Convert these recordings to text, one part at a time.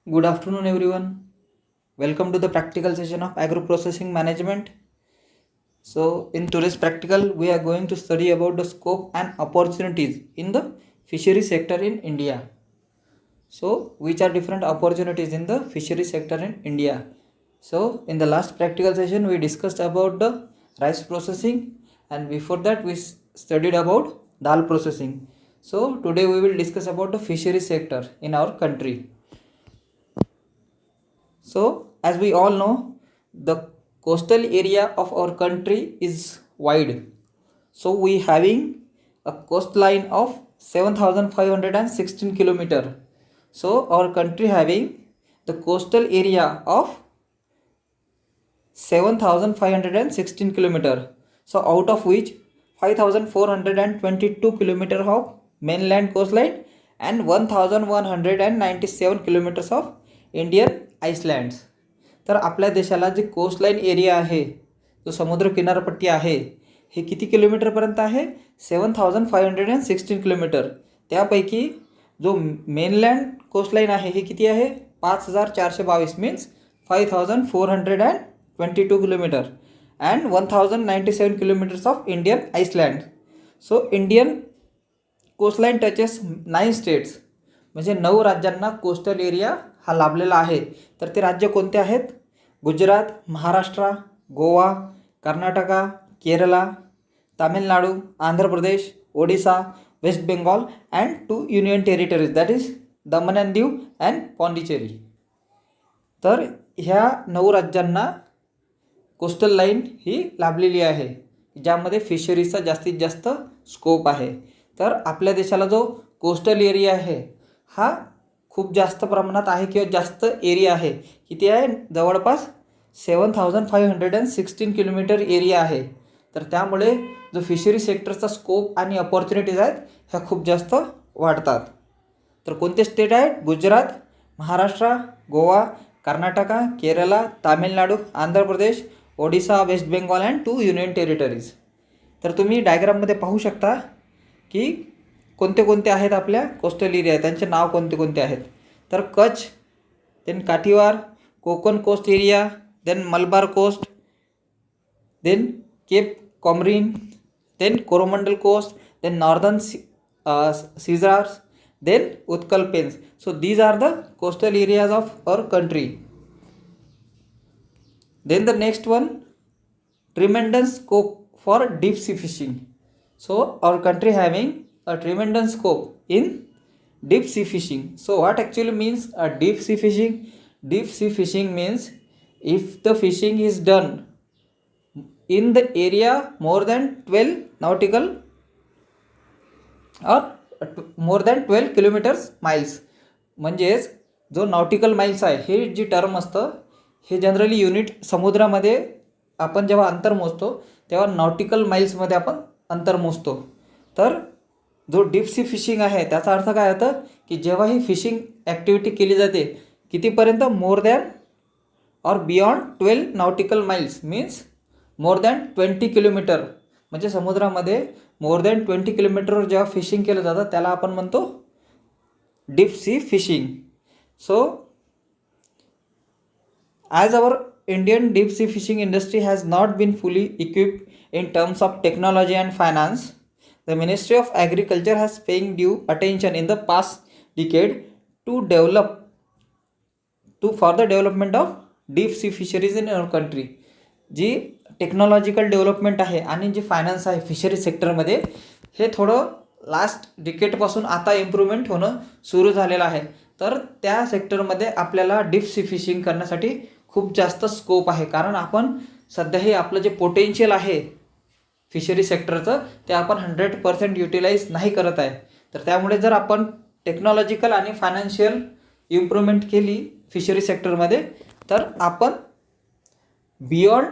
Good afternoon, everyone. Welcome to the practical session of agro processing management. So, in today's practical, we are going to study about the scope and opportunities in the fishery sector in India. So, which are different opportunities in the fishery sector in India? So, in the last practical session, we discussed about the rice processing, and before that, we studied about dal processing. So, today we will discuss about the fishery sector in our country. So, as we all know, the coastal area of our country is wide. So, we having a coastline of 7,516 kilometer. So, our country having the coastal area of 7,516 kilometer. So, out of which 5,422 kilometer of mainland coastline and 1,197 kilometers of Indian आईसलँड्स. तर आपल्या देशाला जे कोस्टलाईन area आहे, जो समुद्र किनारपट्टी आहे, हे किती किलोमीटरपर्यंत आहे? 7,516 किलोमीटर. त्यापैकी जो मेनलँड कोस्टलाईन आहे हे किती आहे? 5,422 means 5,422 kilometre and 1,097 kilometres of Indian island. So Indian coastline touches 9 states, म्हणजे 9 राज्यांना कोस्टल एरिया हा लाभलेला आहे. तर ते राज्य कोणते आहेत? Gujarat, Maharashtra, Goa, Karnataka, Kerala, Tamil Nadu, Andhra Pradesh, Odisha, West Bengal and 2 union territories, that is Daman and Diu and Pondicherry. तर ह्या 9 राज्यांना कोस्टल लाईन ही लाभलेली आहे, ज्यामध्ये फिशरीजचा जास्तीत जास्त स्कोप आहे. तर आपल्या देशाला जो कोस्टल एरिया आहे हा खूप जास्त प्रमाणात आहे किंवा जास्त एरिया आहे. किती आहे? जवळपास 7,516 किलोमीटर एरिया आहे. तर त्यामुळे जो फिशरी सेक्टरचा स्कोप आणि अपॉर्च्युनिटीज आहेत ह्या खूप जास्त वाढतात. तर कोणते स्टेट आहेत? Gujarat, Maharashtra, Goa, Karnataka, Kerala, Tamil Nadu, Andhra Pradesh, Odisha, West Bengal and 2 union territories. तर तुम्ही डायग्राममध्ये पाहू शकता की कोणते कोणते आहेत आपल्या कोस्टल एरिया, त्यांचे नाव कोणते कोणते आहेत. तर Kutch, then Kathiawar, Konkan coast area, then Malabar coast, then Cape Comorin, then Coromandel coast, then northern Circars, then Utkal plains. So these are the coastal areas of our country. Then the next one, tremendous scope for deep sea fishing. So our country having a tremendous scope in deep sea fishing. So what actually means a deep sea fishing? Deep sea fishing means if the fishing is done in the area more than 12 nautical or more than 12 kilometers miles. म्हणजेच जो nautical miles आहे हे जी term असतं हे generally unit समुद्रामध्ये आपण जेव्हा अंतर मोजतो तेव्हा नॉटिकल माइल्समध्ये आपण अंतर मोजतो. तर जो डीप सी फिशिंग आहे त्याचा अर्थ काय होतं की जेव्हा ही फिशिंग ॲक्टिव्हिटी केली जाते कितीपर्यंत? मोर दॅन और beyond 12 nautical miles means more than 20 kilometre. म्हणजे समुद्रामध्ये मोर दॅन 20 किलोमीटरवर जेव्हा फिशिंग केलं जातं त्याला आपण म्हणतो deep sea fishing. So as our Indian deep sea fishing industry has not been fully equipped in terms of technology and finance, the Ministry of Agriculture has paying due attention in the past decade to for the development of deep sea fisheries in our country. जी technological development आहे आणि जी finance आहे fishery सेक्टरमध्ये हे थोडं last डिकेडपासून आता improvement होणं सुरू झालेलं आहे. तर त्या सेक्टरमध्ये आपल्याला डीप सी फिशिंग करण्यासाठी खूप जास्त स्कोप आहे, कारण आपण सध्या हे आपलं जे पोटेन्शियल आहे फिशरी सेक्टरचं ते आपण 100% युटिलाइज नाही करत आहे. तर त्यामुळे जर आपण टेक्नॉलॉजिकल आणि फायनान्शियल इम्प्रूव्हमेंट केली फिशरी सेक्टरमध्ये तर आपण बियॉन्ड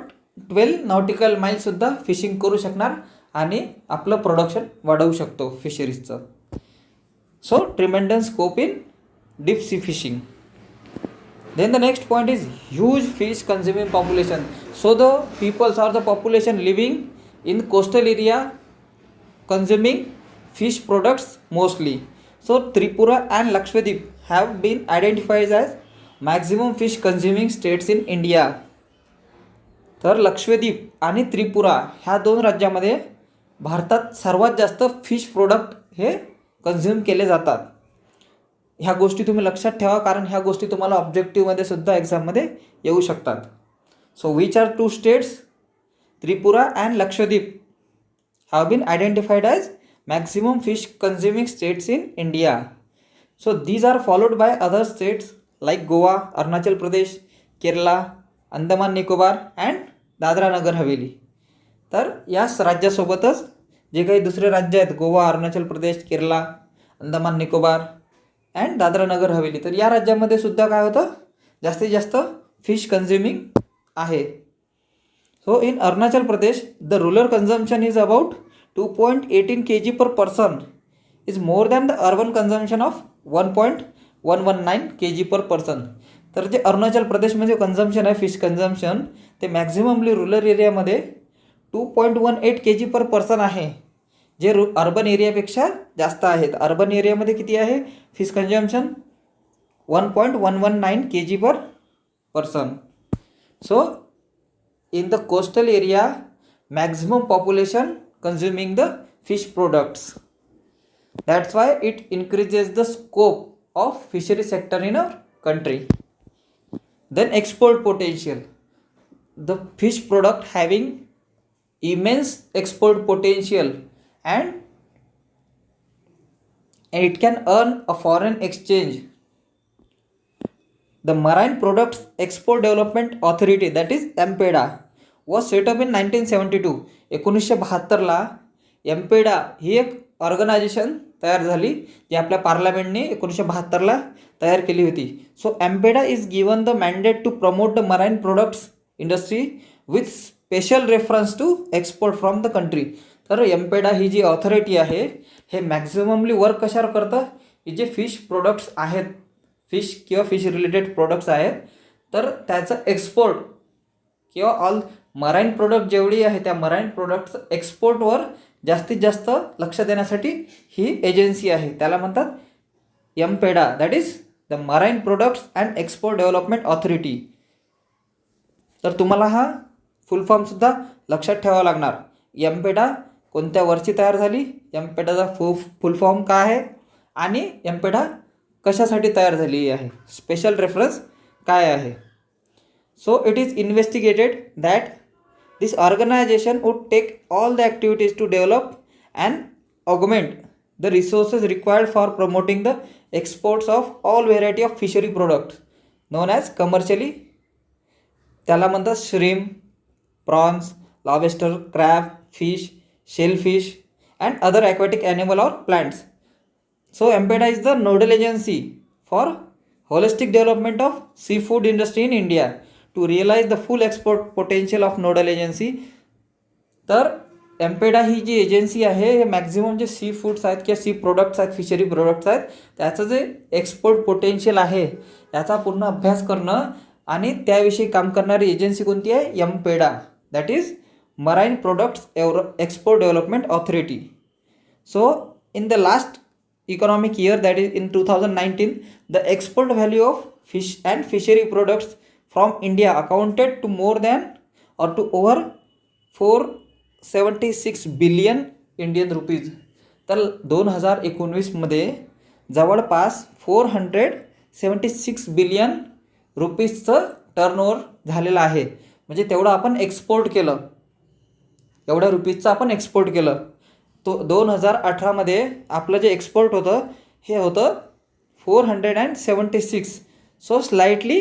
12 नॉटिकल माइलसुद्धा फिशिंग करू शकणार आणि आपलं प्रोडक्शन वाढवू शकतो फिशरीजचं. So tremendous scope in deep sea fishing. Then the next point is huge fish consuming population. So the peoples or the population living in coastal area consuming fish products mostly. So Tripura and Lakshadweep have been identified as maximum fish consuming states in India. तर लक्षद्वीप आणि त्रिपुरा ह्या 2 राज्यामध्ये भारतात सर्वात जास्त fish product हे consume केले जातात. ह्या गोष्टी तुम्ही लक्षात ठेवा, कारण ह्या गोष्टी तुम्हाला ऑब्जेक्टिव्हमध्ये सुद्धा एक्झाममध्ये येऊ शकतात. So which are 2 states, Tripura and Lakshadweep, have been identified as maximum fish consuming states in India. So these are followed by other states like Goa, Arunachal Pradesh, Kerala, Andaman Nicobar and Dadra Nagar Haveli. तर याच राज्यासोबतच जे काही दुसरे राज्य आहेत, गोवा, अरुणाचल प्रदेश, केरला, अंदमान निकोबार अँड दादरा नगर हवेली, तर या राज्यामध्ये सुद्धा काय होतं, जास्तीत जास्त फिश कन्झ्युमिंग आहे. So in Arunachal Pradesh, the rural consumption is about 2.18 kg per person, is more than the urban consumption of 1.119 kg per person. तर जे अरुणाचल प्रदेशमध्ये कन्झम्पशन आहे फिश कन्झम्पशन, ते मॅक्झिममली रुरल एरियामध्ये 2.18 kg पर पर्सन आहे, जे अर्बन एरियापेक्षा जास्त आहेत. अर्बन एरियामध्ये किती आहे fish consumption? 1.119 kg per person. So in the coastal area, maximum population consuming the fish products. That's why it increases the scope of fishery sector in our country. Then export potential. The fish product having immense export potential and it can earn a foreign exchange. The Marine Products Export Development Authority, that is MPEDA, was set up in 1972. 1972ला एम्पेडा ही एक organisation तयार झाली, जी आपल्या पार्लमेंटने 1972ला तयार केली होती. So MPEDA is given the mandate to promote the marine products industry with special reference to export from the country. तर MPEDA ही जी authority आहे, हे मॅक्झिममली वर्क कशावर करतं, ही जे फिश प्रोडक्ट्स आहेत, फिश किंवा फिश रिलेटेड प्रोडक्ट्स आहेत, तर त्याचं एक्सपोर्ट किंवा ऑल मराईन प्रोडक्ट जेवढी आहे त्या मराईन प्रोडक्ट्स एक्सपोर्टवर जास्तीत जास्त लक्ष देण्यासाठी ही एजन्सी आहे. त्याला म्हणतात MPEDA, that is the marine products and export development authority. तर तुम्हाला हा फुल फॉर्मसुद्धा लक्षात ठेवावा लागणार. एम्पेडा कोणत्या वर्षी तयार झाली, एम्पेडाचा फुल फॉर्म काय आहे आणि एम्पेडा कशासाठी तयार झाली आहे, स्पेशल रेफरन्स काय आहे. So it is investigated that this organisation would take all the activities to develop and augment the resources required for promoting the exports of all variety of fishery products known as commercially. त्याला म्हणतात shrimp, prawns, lobster, crab, fish, shellfish and other aquatic animal or plants. So MPEDA is the nodal agency for holistic development of seafood industry in India to realize the full export potential of nodal agency. तर MPEDA ही जी agency आहे, हे maximum जे sea foods आहेत किंवा C products आहेत, fishery products आहेत, त्याचं जे एक्सपोर्ट पोटेन्शियल आहे याचा पूर्ण अभ्यास करणं आणि त्याविषयी काम करणारी एजन्सी कोणती आहे, MPEDA, that is marine products export development authority. So in the last economic year, that is in 2019, the export value of fish and fishery products from India accounted to more than or to over 476 billion Indian rupees. तर 2019मध्ये जवळपास 476 billion रुपीजचं turnover झालेलं आहे. म्हणजे तेवढं आपण export केलं, एवढ्या रुपीजचं आपण एक्सपोर्ट केलं. तो 2018मध्ये आपलं जे एक्सपोर्ट होतं हे होतं 476. So slightly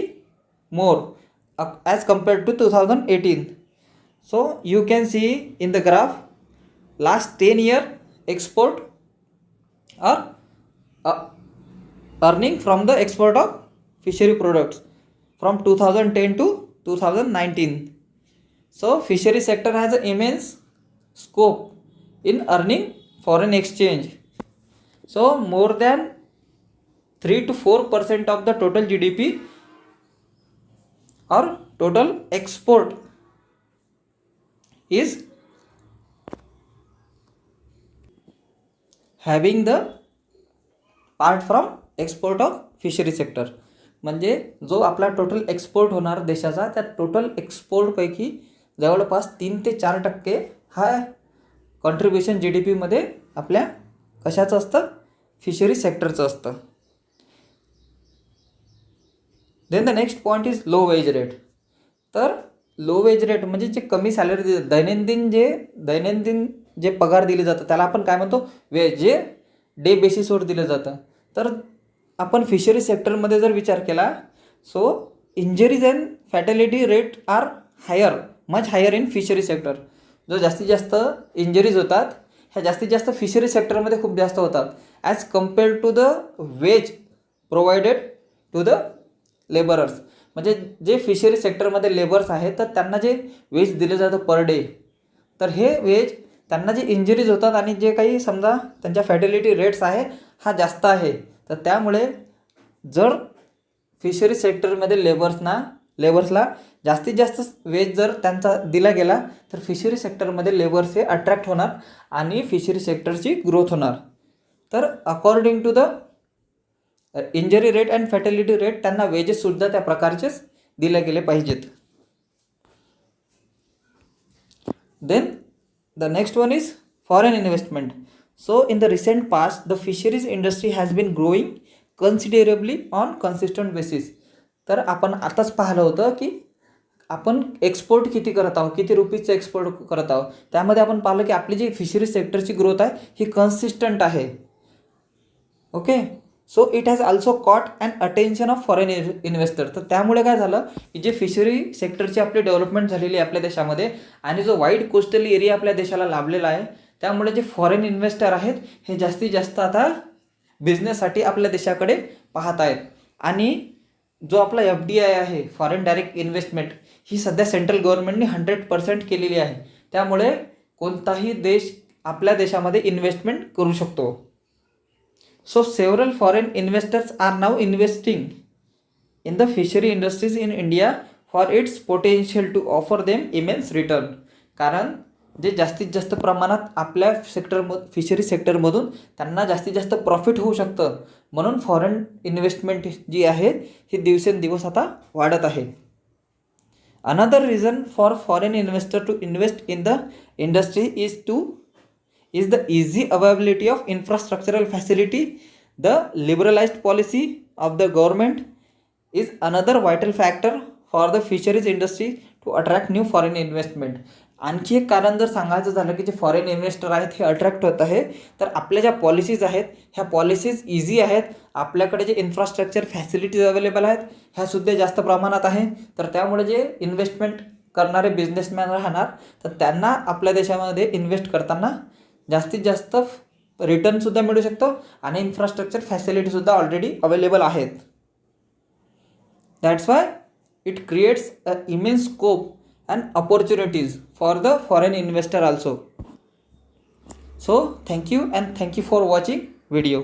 more as compared to 2018. So you can see in the graph last 10 year export or earning from the export of fishery products from 2010 to 2019. So fishery sector has an immense scope in earning foreign exchange. So more than 3 to 4% of the total GDP or total export is having the part from export of fishery sector. म्हणजे जो आपला total export होणार देशाचा, त्या total एक्सपोर्टपैकी जवळपास 3 ते 4% हा contribution GDPमध्ये आपल्या कशाचं असतं, फिशरी सेक्टरचं असतं. Then the next point is low wage rate. तर लो वेज रेट म्हणजे जे कमी सॅलरी दैनंदिन जे पगार दिले जातं त्याला आपण काय म्हणतो, वेज, जे डे बेसिसवर दिलं जातं. तर आपण फिशरी सेक्टरमध्ये जर विचार केला, so injuries and fatality rate are much higher in fishery sector. जो जास्तीत जास्त इंजरीज होतात ह्या जास्तीत जास्त फिशरी सेक्टरमध्ये खूप जास्त होतात as compared to the wage provided to the labourers. म्हणजे जे फिशरी सेक्टरमध्ये लेबर्स आहेत तर त्यांना जे वेज दिलं जातं पर डे, तर हे वेज त्यांना जे इंजरीज होतात आणि जे काही समजा त्यांच्या फॅटॅलिटी रेट्स आहे हा जास्त आहे. तर त्यामुळे जर फिशरी सेक्टरमध्ये लेबर्सला जास्तीत जास्त वेज जर त्यांचा दिला गेला तर फिशरी सेक्टरमध्ये लेबर्स हे अट्रॅक्ट होणार आणि फिशरी सेक्टरची ग्रोथ होणार. तर according to the injury rate and fatality rate त्यांना वेजेससुद्धा त्या प्रकारचेच दिले गेले पाहिजेत. Then the next one is foreign investment. So in the recent past the fisheries industry has been growing considerably on consistent basis. तर आपण आताच पाहिलं होतं की आपण एक्सपोर्ट किती करत आहोत, किती रुपीजचं एक्सपोर्ट करत आहोत. त्यामध्ये आपण पाहिलं की आपली जी फिशरी सेक्टरची ग्रोथ आहे ही कन्सिस्टंट आहे. Okay, so it has also caught and attention of foreign investor. तर त्यामुळे काय झालं की जे फिशरी सेक्टरची आपली डेव्हलपमेंट झालेली आहे आपल्या देशामध्ये आणि जो वाईड कोस्टल एरिया आपल्या देशाला लाभलेला आहे, त्यामुळे जे फॉरेन इन्व्हेस्टर आहेत हे जास्तीत जास्त आता बिझनेससाठी आपल्या देशाकडे पाहत आहेत. आणि जो आपला FDI आहे, फॉरेन डायरेक्ट इन्व्हेस्टमेंट, ही सध्या सेंट्रल गव्हर्नमेंटने 100% केलेली आहे. त्यामुळे कोणताही देश आपल्या देशामध्ये इन्व्हेस्टमेंट करू शकतो. So several foreign investors are now investing in the fishery industries in India for its potential to offer them immense return. कारण जे जास्तीत जास्त प्रमाणात आपल्या फिशरी सेक्टरमधून त्यांना जास्तीत जास्त प्रॉफिट होऊ शकतं, म्हणून फॉरेन इन्व्हेस्टमेंट जी आहे ही दिवसेंदिवस आता वाढत आहे. Another reason for foreign investor to invest in the industry is the easy availability of infrastructural facility. The liberalized policy of the government is another vital factor for the fisheries industry to attract new foreign investment. आणखी एक कारण जर सांगायचं झालं की जे foreign investor आहेत हे अट्रॅक्ट होत आहे, तर आपल्या ज्या पॉलिसीज आहेत ह्या पॉलिसीज इझी आहेत. आपल्याकडे जे इन्फ्रास्ट्रक्चर फॅसिलिटीज अवेलेबल आहेत ह्यासुद्धा जास्त प्रमाणात आहे. तर त्यामुळे जे इन्व्हेस्टमेंट करणारे बिझनेसमॅन राहणार तर त्यांना आपल्या देशामध्ये इन्व्हेस्ट करताना जास्तीत जास्त रिटर्नसुद्धा मिळू शकतो आणि इन्फ्रास्ट्रक्चर फॅसिलिटीसुद्धा ऑलरेडी अवेलेबल आहेत. That's why it creates a immense scope and opportunities for the foreign investor also. So thank you and thank you for watching video.